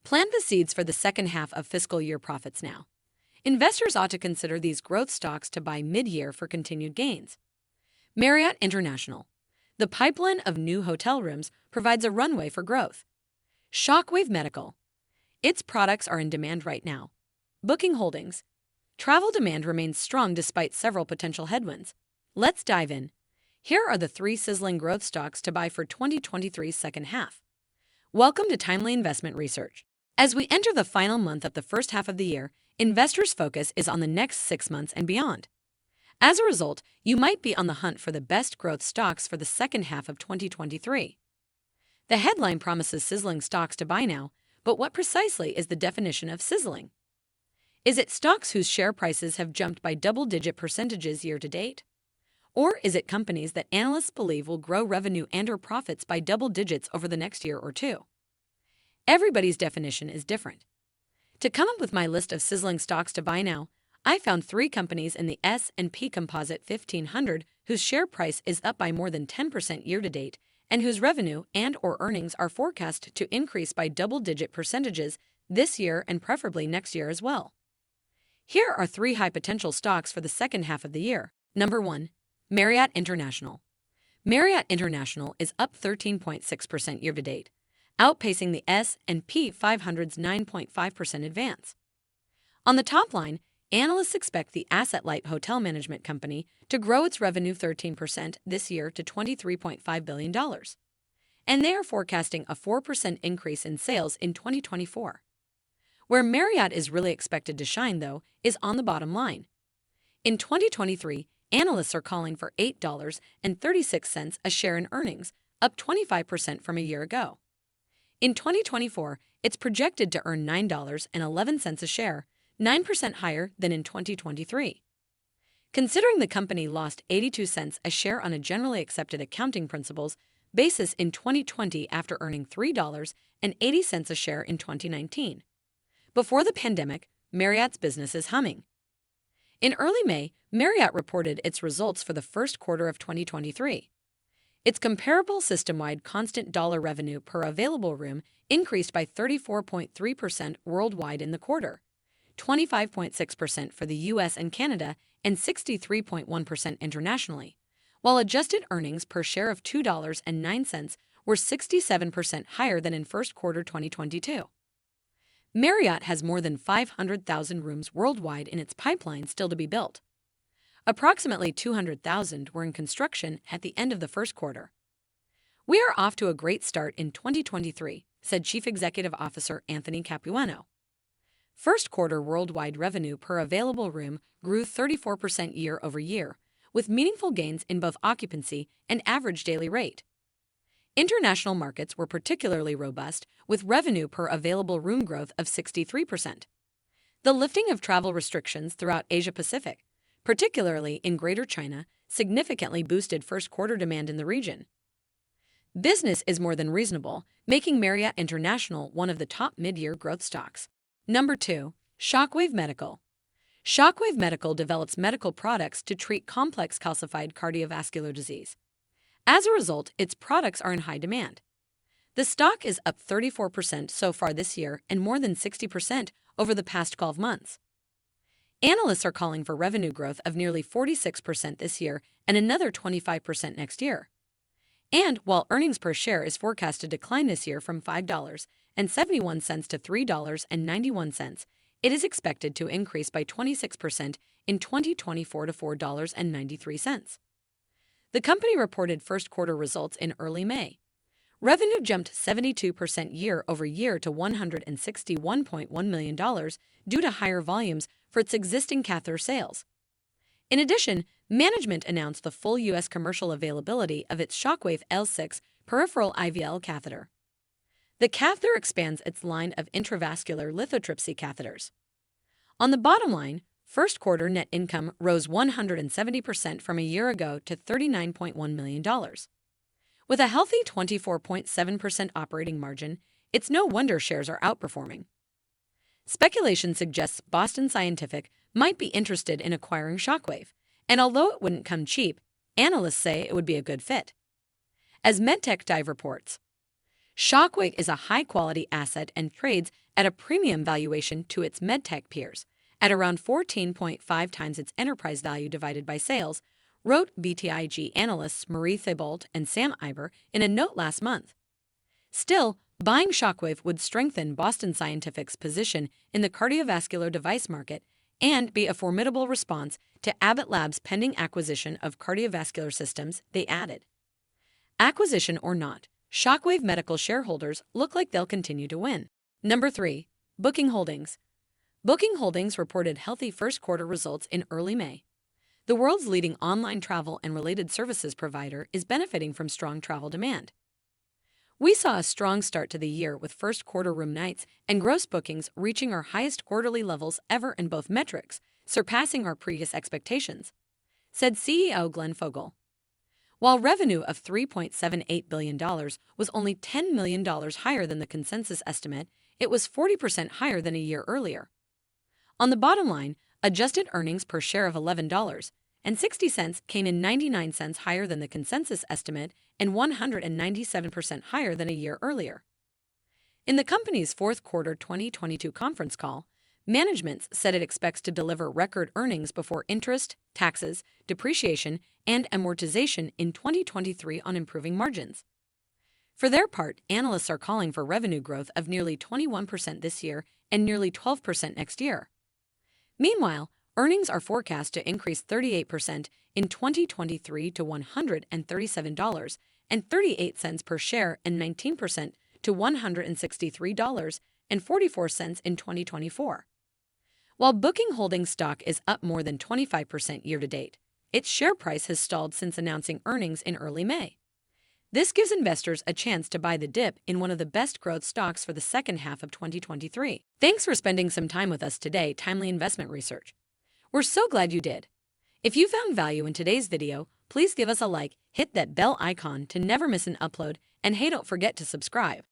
Plant the seeds for the second half of fiscal year profits now. Investors ought to consider these growth stocks to buy mid-year for continued gains. Marriott International. The pipeline of new hotel rooms provides a runway for growth. Shockwave Medical. Its products are in demand right now. Booking Holdings. Travel demand remains strong despite several potential headwinds. Let's dive in. Here are the 3 sizzling growth stocks to buy for 2023's second half. Welcome to Timely Investment Research. As we enter the final month of the first half of the year, investors' focus is on the next 6 months and beyond. As a result, you might be on the hunt for the best growth stocks for the second half of 2023. The headline promises sizzling stocks to buy now, but what precisely is the definition of sizzling? Is it stocks whose share prices have jumped by double-digit percentages year to date? Or is it companies that analysts believe will grow revenue and/or profits by double digits over the next year or two? Everybody's definition is different. To come up with my list of sizzling stocks to buy now, I found 3 companies in the S&P Composite 1500 whose share price is up by more than 10% year to date and whose revenue and/or earnings are forecast to increase by double-digit percentages this year and preferably next year as well. Here are 3 high-potential stocks for the second half of the year. Number 1. Marriott International. Marriott International is up 13.6% year to date, outpacing the S&P 500's 9.5% advance. On the top line, analysts expect the asset-light hotel management company to grow its revenue 13% this year to $23.5 billion, and they are forecasting a 4% increase in sales in 2024. Where Marriott is really expected to shine, though, is on the bottom line. In 2023, analysts are calling for $8.36 a share in earnings, up 25% from a year ago. In 2024, it's projected to earn $9.11 a share, 9% higher than in 2023. Considering the company lost 82 cents a share on a generally accepted accounting principles basis in 2020 after earning $3.80 a share in 2019. Before the pandemic, Marriott's business is humming. In early May, Marriott reported its results for the first quarter of 2023. Its comparable system-wide constant dollar revenue per available room increased by 34.3% worldwide in the quarter, 25.6% for the U.S. and Canada, and 63.1% internationally, while adjusted earnings per share of $2.09 were 67% higher than in first quarter 2022. Marriott has more than 500,000 rooms worldwide in its pipeline still to be built. Approximately 200,000 were in construction at the end of the first quarter. "We are off to a great start in 2023, said Chief Executive Officer Anthony Capuano. First quarter worldwide revenue per available room grew 34% year over year, with meaningful gains in both occupancy and average daily rate. International markets were particularly robust, with revenue per available room growth of 63%. The lifting of travel restrictions throughout Asia-Pacific, particularly in Greater China, significantly boosted first quarter demand in the region. Business is more than reasonable, making Marriott International one of the top mid-year growth stocks. Number 2. Shockwave Medical. Shockwave Medical develops medical products to treat complex calcified cardiovascular disease. As a result, its products are in high demand. The stock is up 34% so far this year and more than 60% over the past 12 months. Analysts are calling for revenue growth of nearly 46% this year and another 25% next year. And while earnings per share is forecast to decline this year from $5.71 to $3.91, it is expected to increase by 26% in 2024 to $4.93. The company reported first quarter results in early May. Revenue jumped 72% year over year to $161.1 million due to higher volumes for its existing catheter sales. In addition, management announced the full U.S. commercial availability of its Shockwave L6 peripheral IVL catheter. The catheter expands its line of intravascular lithotripsy catheters. On the bottom line, first quarter net income rose 170% from a year ago to $39.1 million. With a healthy 24.7% operating margin, it's no wonder shares are outperforming. Speculation suggests Boston Scientific might be interested in acquiring Shockwave, and although it wouldn't come cheap, analysts say it would be a good fit. As MedTech Dive reports, Shockwave is a high-quality asset and trades at a premium valuation to its medtech peers, at around 14.5 times its enterprise value divided by sales, wrote BTIG analysts Marie Thibault and Sam Iber in a note last month. Still, buying Shockwave would strengthen Boston Scientific's position in the cardiovascular device market and be a formidable response to Abbott Labs' pending acquisition of cardiovascular systems, they added. Acquisition or not, Shockwave Medical shareholders look like they'll continue to win. Number 3. Booking Holdings. Booking Holdings reported healthy first-quarter results in early May. The world's leading online travel and related services provider is benefiting from strong travel demand. We saw a strong start to the year with first-quarter room nights and gross bookings reaching our highest quarterly levels ever in both metrics, surpassing our previous expectations, said CEO Glenn Fogel. While revenue of $3.78 billion was only $10 million higher than the consensus estimate, it was 40% higher than a year earlier. On the bottom line, adjusted earnings per share of $11.60 came in 99 cents higher than the consensus estimate and 197% higher than a year earlier. In the company's fourth quarter 2022 conference call, management said it expects to deliver record earnings before interest, taxes, depreciation, and amortization in 2023 on improving margins. For their part, analysts are calling for revenue growth of nearly 21% this year and nearly 12% next year. Meanwhile, earnings are forecast to increase 38% in 2023 to $137.38 per share and 19% to $163.44 in 2024. While Booking Holdings stock is up more than 25% year-to-date, its share price has stalled since announcing earnings in early May. This gives investors a chance to buy the dip in one of the best growth stocks for the second half of 2023. Thanks for spending some time with us today, Timely Investment Research. We're so glad you did. If you found value in today's video, please give us a like, hit that bell icon to never miss an upload, and hey, don't forget to subscribe.